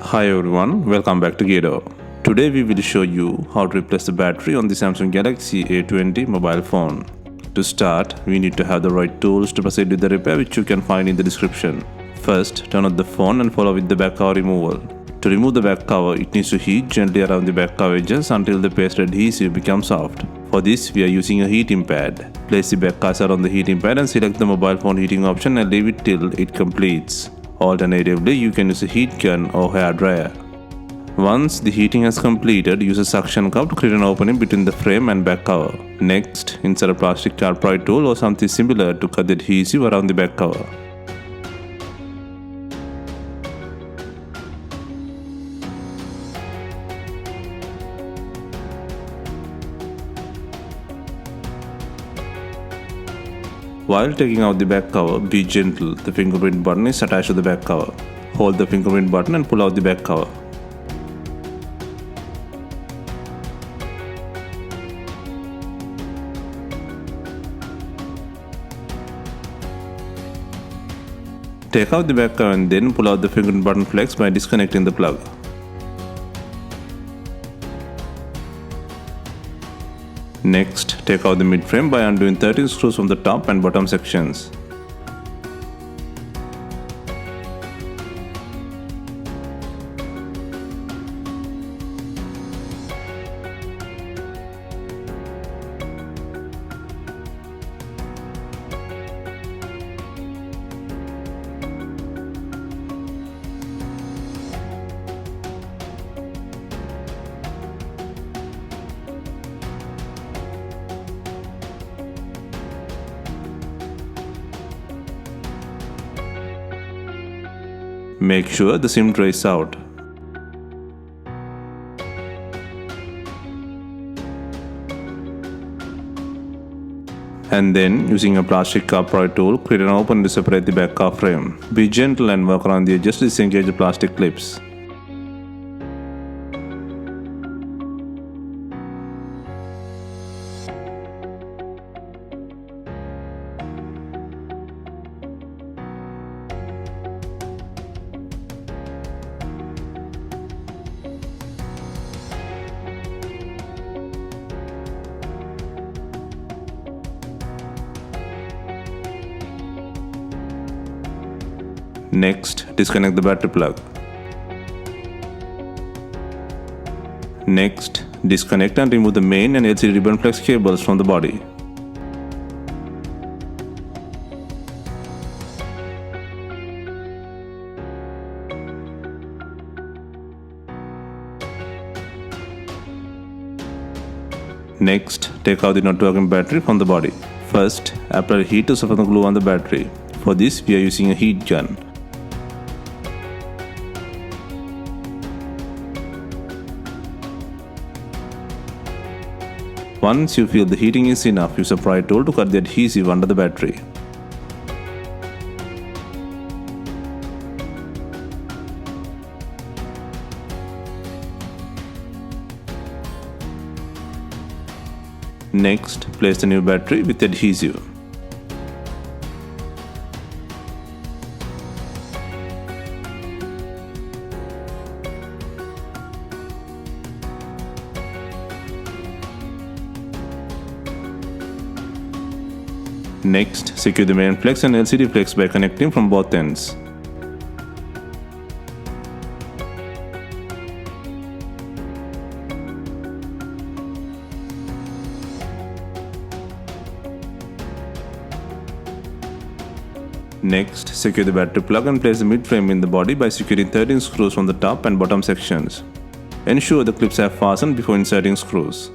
Hi everyone, welcome back to DYOR. Today we will show you how to replace the battery on the Samsung Galaxy A20 mobile phone. To start, we need to have the right tools to proceed with the repair, which you can find in the description. First, turn on the phone and follow with the back cover removal. To remove the back cover, it needs to heat gently around the back cover edges until the paste adhesive becomes soft. For this, we are using a heating pad. Place the back cursor on the heating pad and select the mobile phone heating option and leave it till it completes. Alternatively, you can use a heat gun or hair dryer. Once the heating has completed, use a suction cup to create an opening between the frame and back cover. Next, insert a plastic upright tool or something similar to cut the adhesive around the back cover. While taking out the back cover, be gentle. The fingerprint button is attached to the back cover. Hold the fingerprint button and pull out the back cover. Take out the back cover and then pull out the fingerprint button flex by disconnecting the plug. Next, take out the mid-frame by undoing 13 screws from the top and bottom sections. Make sure the SIM tray is out. And then, using a plastic upright tool, create an opening to separate the back cover frame. Be gentle and work around the edges to disengage the plastic clips. Next, disconnect the battery plug. Next, disconnect and remove the main and LCD ribbon flex cables from the body. Next, take out the not working battery from the body. First, apply heat to soften the glue on the battery. For this, we are using a heat gun. Once you feel the heating is enough, use a pry tool to cut the adhesive under the battery. Next, place the new battery with the adhesive. Next, secure the main flex and LCD flex by connecting from both ends. Next, secure the battery plug and place the mid-frame in the body by securing 13 screws from the top and bottom sections. Ensure the clips are fastened before inserting screws.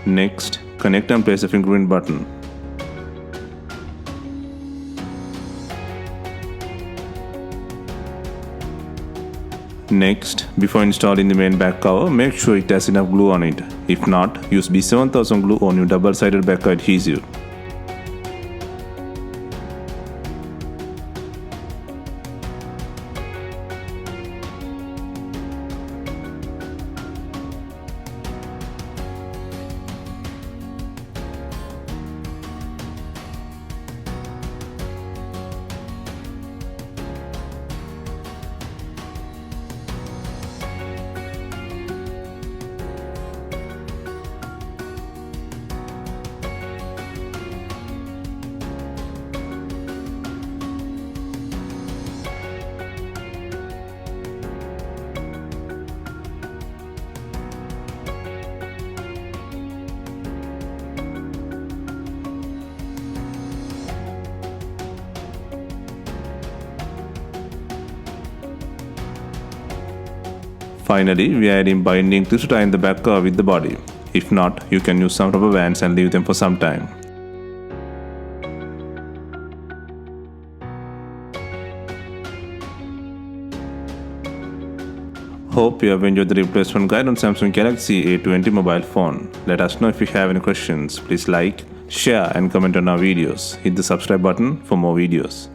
Next, connect and place the fingerprint button. Next, before installing the main back cover, make sure it has enough glue on it. If not, use B7000 glue on your double-sided back cover adhesive. Finally, we are adding binding clips to tie in the back cover with the body. If not, you can use some rubber bands and leave them for some time. Hope you have enjoyed the replacement guide on Samsung Galaxy A20 mobile phone. Let us know if you have any questions. Please like, share and comment on our videos. Hit the subscribe button for more videos.